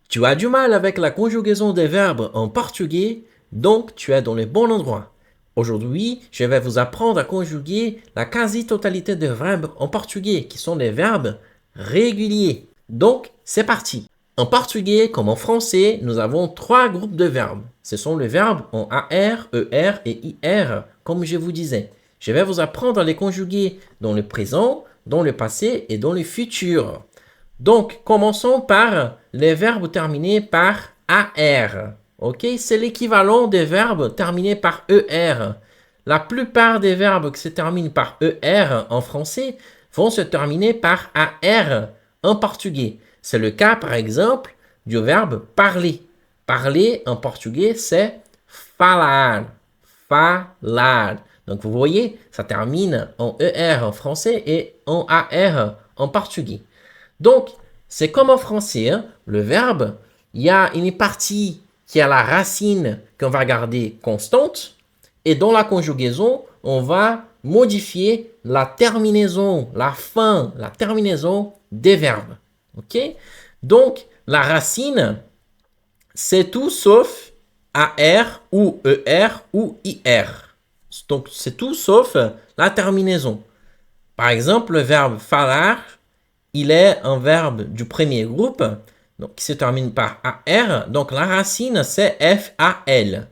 Tu as du mal avec la conjugaison des verbes en portugais, donc tu es dans le bon endroit. Aujourd'hui, je vais vous apprendre à conjuguer la quasi-totalité des verbes en portugais, qui sont des verbes réguliers. Donc, c'est parti. En portugais, comme en français, nous avons trois groupes de verbes. Ce sont les verbes en AR, ER et IR, comme je vous disais. Je vais vous apprendre à les conjuguer dans le présent, dans le passé et dans le futur. Donc, commençons par les verbes terminés par AR. Ok, c'est l'équivalent des verbes terminés par ER. La plupart des verbes qui se terminent par ER en français vont se terminer par AR en portugais. C'est le cas, par exemple, du verbe parler. Parler en portugais, c'est falar. Falar. Donc, vous voyez, ça termine en ER en français et en AR en portugais. Donc, c'est comme en français, hein, le verbe, il y a une partie qui a la racine qu'on va garder constante, et dans la conjugaison, on va modifier la terminaison, la fin, la terminaison des verbes. Ok? Donc, la racine, c'est tout sauf AR ou ER ou IR. Donc, c'est tout sauf la terminaison. Par exemple, le verbe falar, il est un verbe du premier groupe, donc qui se termine par AR. Donc la racine, c'est FAL.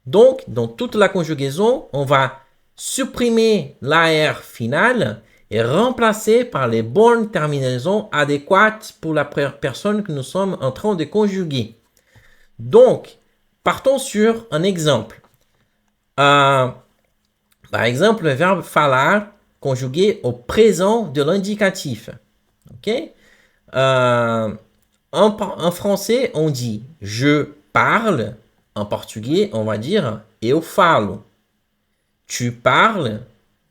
Donc, dans toute la conjugaison, on va supprimer l'AR final et remplacer par les bonnes terminaisons adéquates pour la personne que nous sommes en train de conjuguer. Donc, partons sur un exemple. Par exemple, le verbe falar conjugué au présent de l'indicatif. Ok? En français, on dit je parle. En portugais, on va dire eu falo. Tu parles,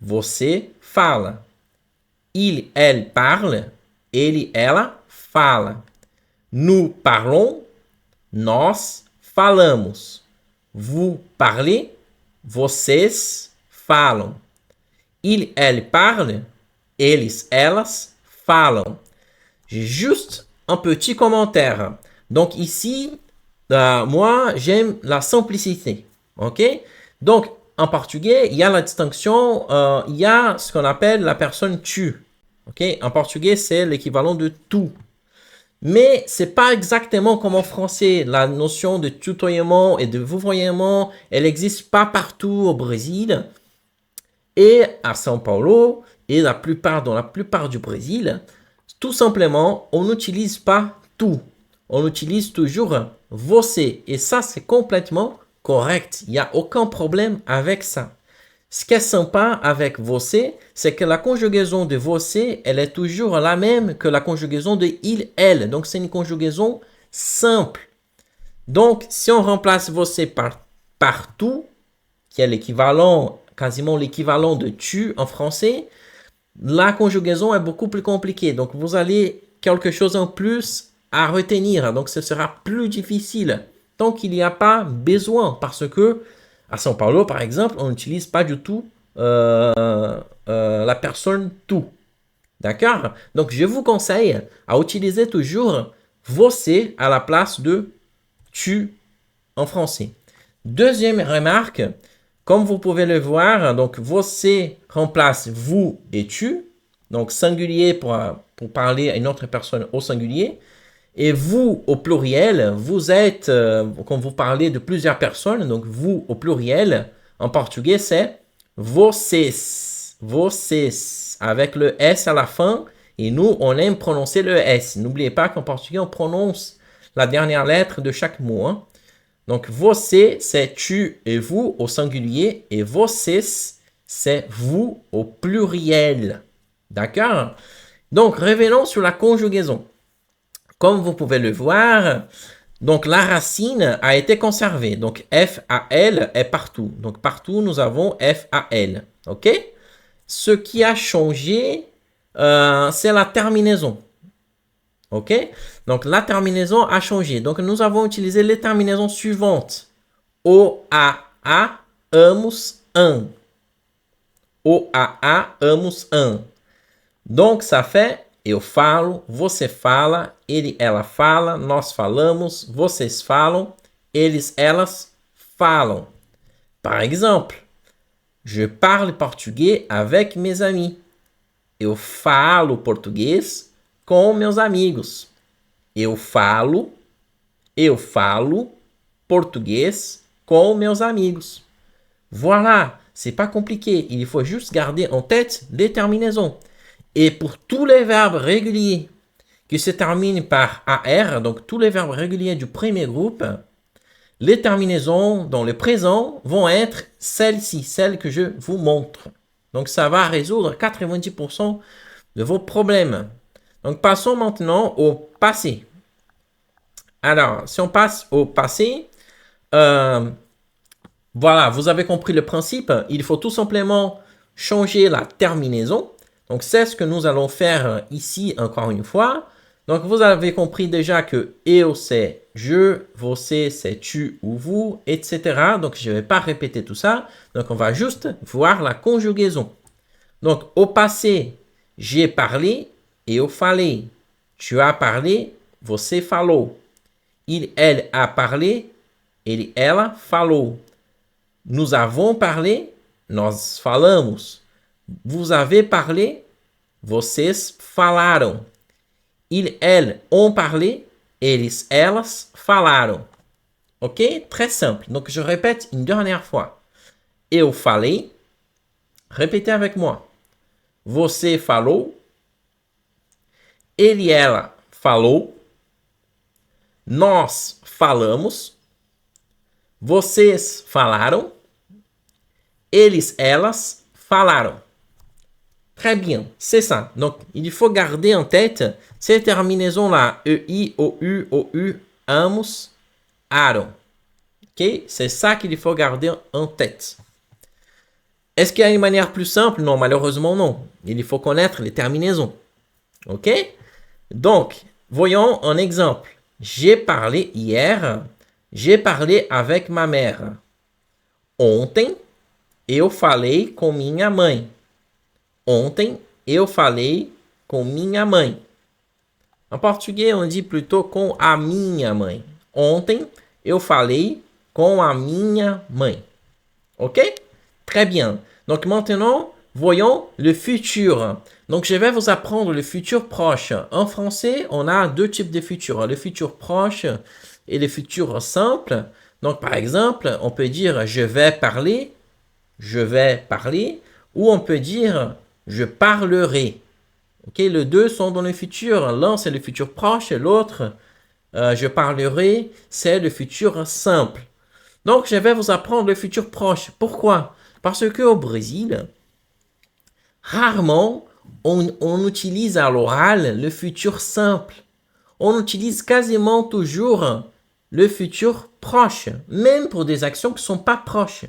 você fala. Il, elle parle, ele, ela fala. Nous parlons, nós falamos. Vous parlez, vocês falam. Il, elle parle, eles, elas falam. J'ai juste un petit commentaire. Donc ici, moi, j'aime la simplicité. OK? Donc, en portugais, il y a la distinction, il y a ce qu'on appelle la personne tu. OK? En portugais, c'est l'équivalent de tout. Mais c'est pas exactement comme en français. La notion de tutoiement et de vouvoiement, elle n'existe pas partout au Brésil et à São Paulo et dans la plupart du Brésil. Tout simplement, on n'utilise pas tout. On utilise toujours você. Et ça, c'est complètement correct. Il n'y a aucun problème avec ça. Ce qui est sympa avec você, c'est que la conjugaison de você, elle est toujours la même que la conjugaison de il, elle. Donc, c'est une conjugaison simple. Donc, si on remplace você par tout, qui est l'équivalent, quasiment l'équivalent de tu en français, la conjugaison est beaucoup plus compliquée. Donc, vous allez quelque chose en plus à retenir. Donc, ce sera plus difficile. Donc, il n'y a pas besoin parce que à São Paulo, par exemple, on n'utilise pas du tout la personne tout. D'accord? Donc, je vous conseille à utiliser toujours você à la place de tu en français. Deuxième remarque, comme vous pouvez le voir, donc você remplace vous et tu, donc singulier pour parler à une autre personne au singulier, et vous au pluriel, vous êtes, quand vous parlez de plusieurs personnes, donc vous au pluriel, en portugais c'est vocês, vocês, avec le S à la fin, et nous on aime prononcer le S. N'oubliez pas qu'en portugais on prononce la dernière lettre de chaque mot, hein. Donc, você, c'est tu et vous au singulier. Et vocês, c'est vous au pluriel. D'accord? Donc, revenons sur la conjugaison. Comme vous pouvez le voir, donc la racine a été conservée. Donc, FAL est partout. Donc, partout, nous avons FAL. OK? Ce qui a changé, c'est la terminaison. OK? Donc, la terminaison a changé. Donc, nous avons utilisé les terminaisons suivantes. OAA, amos, OAA, amos, Donc, ça fait Eu falo, você fala, ele, ela fala, nós falamos, vocês falam, eles, elas falam. Par exemple, je parle portugais avec mes amis. Eu falo português com meus amigos. Eu falo português com meus amigos. Voilà, c'est pas compliqué. Il faut juste garder en tête les terminaisons. Et pour tous les verbes réguliers qui se terminent par AR, donc tous les verbes réguliers du premier groupe, les terminaisons dans le présent vont être celles-ci, celles que je vous montre. Donc ça va résoudre 90% de vos problèmes. Donc passons maintenant au passé. Alors, si on passe au passé, voilà, vous avez compris le principe. Il faut tout simplement changer la terminaison. Donc, c'est ce que nous allons faire ici encore une fois. Donc, vous avez compris déjà que eu, c'est je, você, c'est tu ou vous, etc. Donc, je ne vais pas répéter tout ça. Donc, on va juste voir la conjugaison. Donc, au passé, j'ai parlé, eu falei. Tu as parlé, você falou. Il, elle a parlé, ele, ela falou. Nous avons parlé, nós falamos. Vous avez parlé, vocês falaram. Ils, elles ont parlé, eles, elas falaram. Ok? Très simple. Donc, je répète une dernière fois. Eu falei. Répétez avec moi. Você falou. Ele, ela falou. Nós falamos. Vocês falaram. Eles, elas falaram. Très bien, c'est ça. Donc, il faut garder en tête ces terminaisons-là. EI, OU, OU, amos, aram. Ok? C'est ça qu'il faut garder en tête. Est-ce qu'il y a une manière plus simple? Non, malheureusement non. Il faut connaître les terminaisons. Ok? Donc, voyons un exemple. J'ai parlé hier. J'ai parlé avec ma mère. Ontem, eu falei com minha mãe. Ontem, eu falei com minha mãe. En portugais, on dit plutôt com a minha mãe. Ontem, eu falei com a minha mãe. Ok? Très bien. Donc maintenant, voyons le futur. Donc je vais vous apprendre le futur proche. En français, on a deux types de futur. Le futur proche et le futur simple. Donc par exemple, on peut dire je vais parler, ou on peut dire je parlerai. Ok, les deux sont dans le futur. L'un c'est le futur proche et l'autre, je parlerai, c'est le futur simple. Donc je vais vous apprendre le futur proche. Pourquoi? Parce qu'au Brésil, rarement on utilise à l'oral le futur simple. On utilise quasiment toujours le futur proche, même pour des actions qui ne sont pas proches.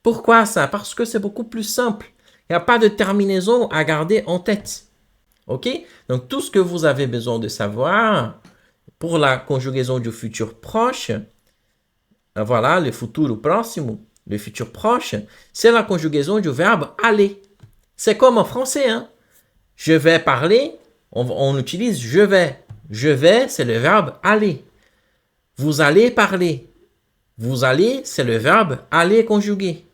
Pourquoi ça? Parce que c'est beaucoup plus simple. Il n'y a pas de terminaison à garder en tête. Ok? Donc tout ce que vous avez besoin de savoir pour la conjugaison du futur proche, voilà, le futuro próximo, le futur proche, c'est la conjugaison du verbe aller. C'est comme en français, hein? Je vais parler, on utilise je vais. Je vais, c'est le verbe aller. Vous allez parler. Vous allez, c'est le verbe aller conjugué.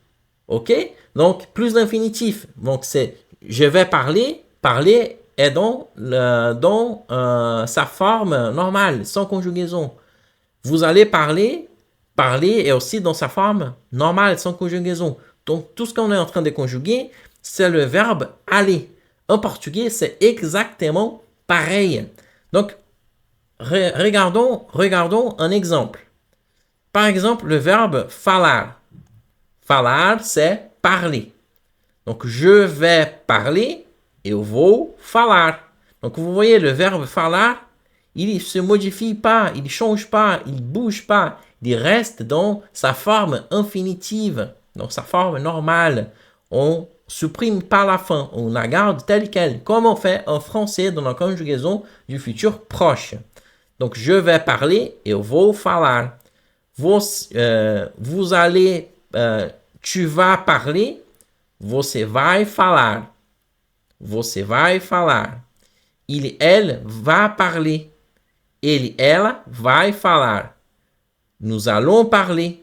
Ok? Donc, plus d'infinitif. Donc, c'est je vais parler. Parler est dans sa forme normale, sans conjugaison. Vous allez parler. Parler est aussi dans sa forme normale, sans conjugaison. Donc, tout ce qu'on est en train de conjuguer, c'est le verbe aller. En portugais, c'est exactement pareil. Donc, regardons un exemple. Par exemple, le verbe falar. Falar, c'est parler. Donc, je vais parler, eu vou falar. Donc, vous voyez, le verbe falar, il ne se modifie pas, il ne change pas, il ne bouge pas. Il reste dans sa forme infinitive, dans sa forme normale. On ne supprime pas la fin, on la garde telle qu'elle, comme on fait en français dans la conjugaison du futur proche. Donc, je vais parler, eu vou falar. Vous allez, tu vas parler, você vai falar. Você vai falar. Ele, elle va parler. Ele, ela vai falar. Nous allons parler.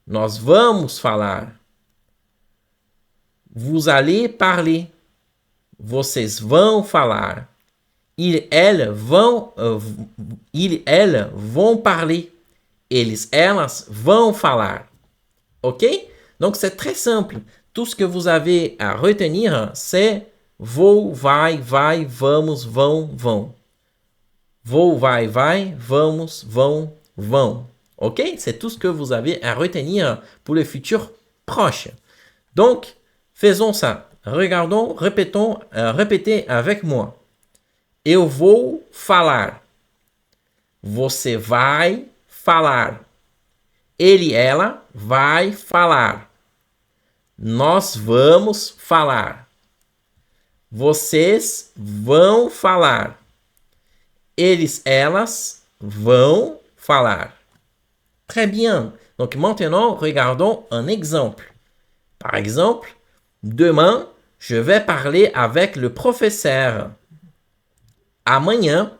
Nós vamos falar. Vous allez parler. Vocês vão falar. Ils, elles vont parler. Eles, elas vão falar. Ok? Donc, c'est très simple. Tout ce que vous avez à retenir, c'est vou, vai, vamos, vão. Vou, vai, vamos, vão. Ok? C'est tout ce que vous avez à retenir pour le futur proche. Donc, faisons ça. Regardons, répétons, répétez avec moi. Eu vou falar. Você vai falar. Ele, ela vai falar. Nós vamos falar. Vocês vão falar. Eles, elas vão falar. Très bien. Donc maintenant, regardons un exemple. Par exemple, demain, je vais parler avec le professeur. Amanhã,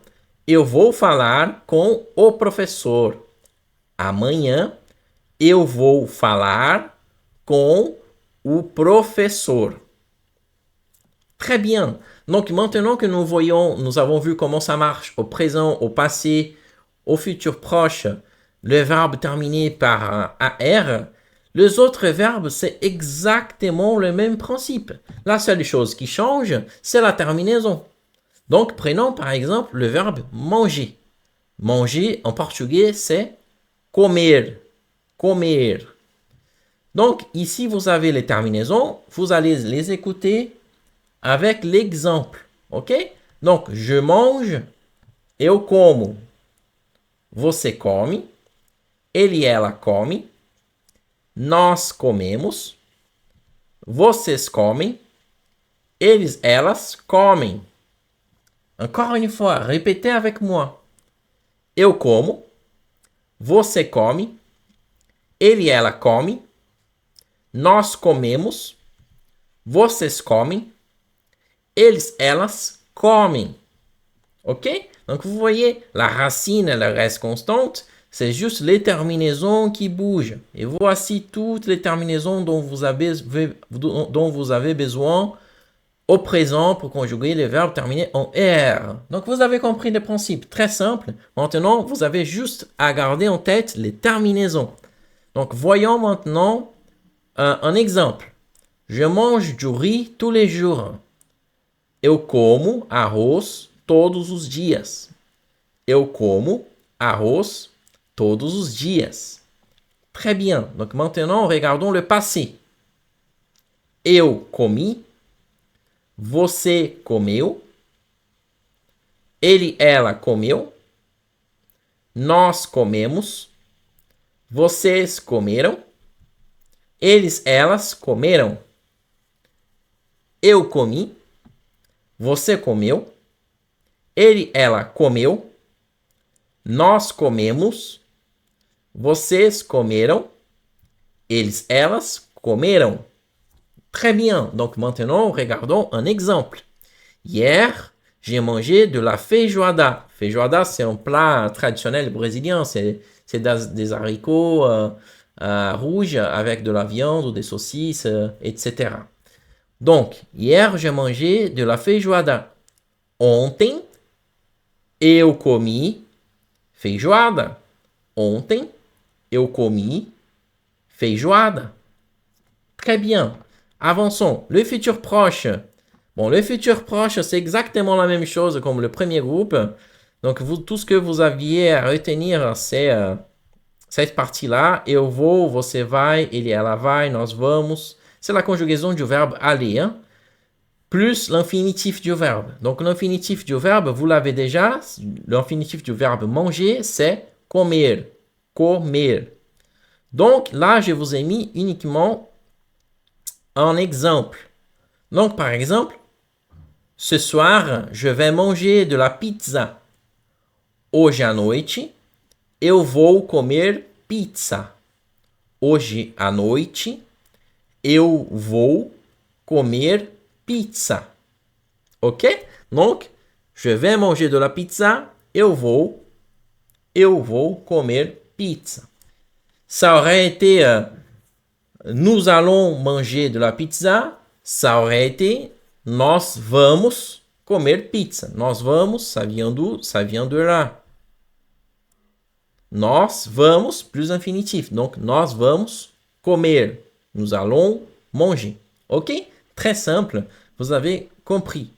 eu vou falar com o professor. Amanhã, eu vou falar com o professor. Très bien. Donc maintenant que nous avons vu comment ça marche au présent, au passé, au futur proche, le verbe terminé par un AR, les autres verbes, c'est exactement le même principe. La seule chose qui change, c'est la terminaison. Donc prenons par exemple le verbe manger. Manger en portugais, c'est comer. Comer. Donc ici, vous avez les terminaisons. Vous allez les écouter avec l'exemple. Ok? Donc, je mange, eu como. Você come. Ele, ela come. Nós comemos. Vocês comem. Eles, elas comem. Encore une fois, répétez avec moi. Eu como. Você come. Ele, ela come. Nós comemos. Vocês comem. Eles, elas comem. Ok? Donc, vous voyez, la racine, elle reste constante. C'est juste les terminaisons qui bougent. Et voici toutes les terminaisons dont vous avez besoin au présent pour conjuguer les verbes terminés en R. Donc, vous avez compris le principe. Très simple. Maintenant, vous avez juste à garder en tête les terminaisons. Donc, voyons maintenant un exemple. Je mange du riz tous les jours. Eu como arroz todos os dias. Eu como arroz todos os dias. Très bien. Donc maintenant, regardons le passé. Eu comi. Você comeu. Ele, ela comeu. Nós comemos. Vocês comeram. Eles, elas comeram. Eu comi. Você comeu. Ele, ela comeu. Nós comemos. Vocês comeram. Eles, elas comeram. Très bien. Donc maintenant, regardons un exemple. Hier, j'ai mangé de la feijoada. Feijoada, c'est un plat traditionnel brésilien. C'est des haricots rouges avec de la viande ou des saucisses, etc. Donc, hier, j'ai mangé de la feijoada. Ontem, eu comi feijoada. Ontem, eu comi feijoada. Très bien. Avançons. Le futur proche. Bon, le futur proche, c'est exactement la même chose comme le premier groupe. Donc, tout ce que vous aviez à retenir, c'est cette partie-là. Eu vou, você vai, ele, ela vai, nós vamos. C'est la conjugaison du verbe aller, hein? Plus l'infinitif du verbe. Donc, l'infinitif du verbe, vous l'avez déjà. L'infinitif du verbe manger, c'est comer. Comer. Donc, là, je vous ai mis uniquement un exemple. Donc, par exemple, ce soir, je vais manger de la pizza. Hoje à noite, eu vou comer pizza. Hoje à noite, eu vou comer pizza. Ok? Donc, Je vais manger de la pizza. Eu vou comer pizza. Ça aurait été nous allons manger de la pizza. Ça aurait été nós vamos comer pizza. Nós vamos, ça vient d'où? Ça vient de là. Nós vamos, plus infinitif. Donc, nós vamos comer. Nous allons manger. OK? Très simple. Vous avez compris.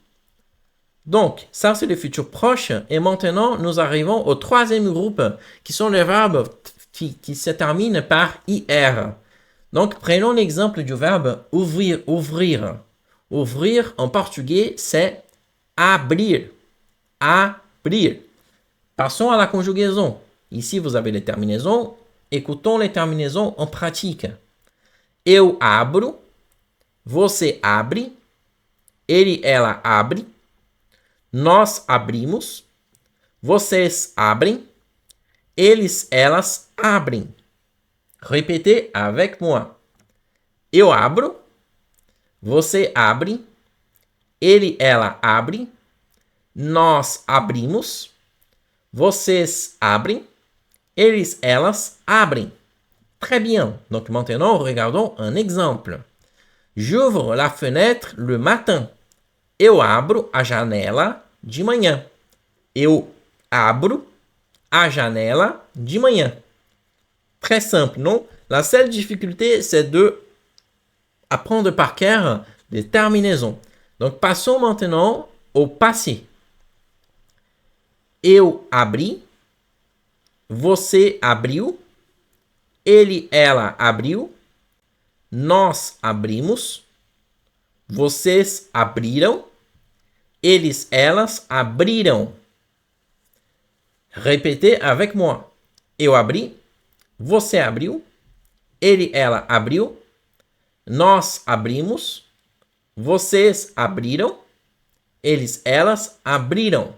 Donc, ça, c'est le futur proche. Et maintenant, nous arrivons au troisième groupe, qui sont les verbes qui se terminent par IR. Donc, prenons l'exemple du verbe ouvrir, ouvrir. Ouvrir, en portugais, c'est abrir. Abrir. Passons à la conjugaison. Ici, vous avez les terminaisons. Écoutons les terminaisons en pratique. Eu abro. Você abre. Ele, ela abre. Nós abrimos. Vocês abrem. Eles, elas abrem. Répétez avec moi. Eu abro. Você abre. Ele, ela abre. Nós abrimos. Vocês abrem. Eles, elas abrem. Très bien. Donc maintenant, regardons un exemple. J'ouvre la fenêtre le matin. Eu abro a janela de manhã. Eu abro a janela de manhã. Très simple, non? La seule difficulté, c'est de apprendre par cœur les terminaisons. Donc, passons maintenant au passé. Eu abri. Você abriu. Ele, ela abriu. Nós abrimos. Vocês abriram. Eles, elas abriram. Répétez avec moi. Eu abri. Você abriu. Ele, ela abriu. Nós abrimos. Vocês abriram. Eles, elas abriram.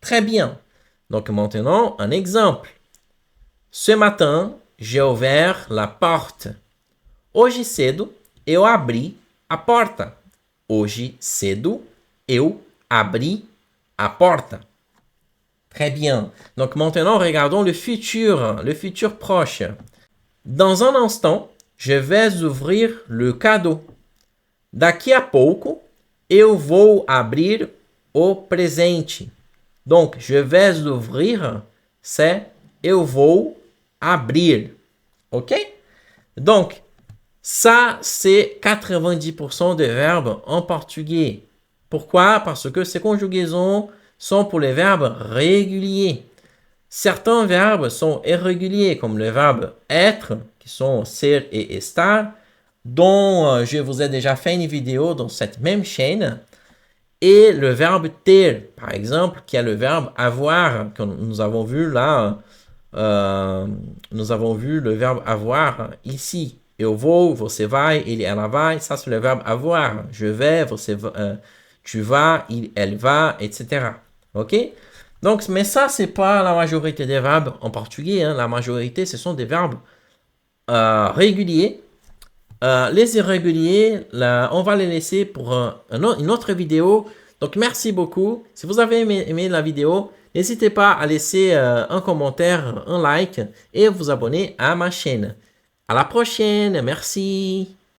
Très bien. Donc maintenant, un exemple. Ce matin, j'ai ouvert la porte. Hoje cedo, eu abri a porta. Hoje cedo, eu abri a porta. Très bien. Donc maintenant, regardons le futur proche. Dans un instant, je vais ouvrir le cadeau. Daqui a pouco, eu vou abrir o presente. Donc, je vais ouvrir, c'est eu vou abrir. OK? Donc, ça, c'est 90% des verbes en portugais. Pourquoi? Parce que ces conjugaisons sont pour les verbes réguliers. Certains verbes sont irréguliers, comme le verbe être, qui sont ser et estar, dont je vous ai déjà fait une vidéo dans cette même chaîne, et le verbe ter, par exemple, qui est le verbe avoir, que nous avons vu là, nous avons vu le verbe avoir ici. Eu vou, você vai, ele, ela vai, ça c'est le verbe avoir. Je vais, você tu vas, il, elle va, etc. OK? Donc, mais ça, c'est pas la majorité des verbes en portugais. Hein. La majorité, ce sont des verbes réguliers. Les irréguliers, là, on va les laisser pour une autre vidéo. Donc, merci beaucoup. Si vous avez aimé la vidéo, n'hésitez pas à laisser un commentaire, un like et vous abonner à ma chaîne. À la prochaine. Merci.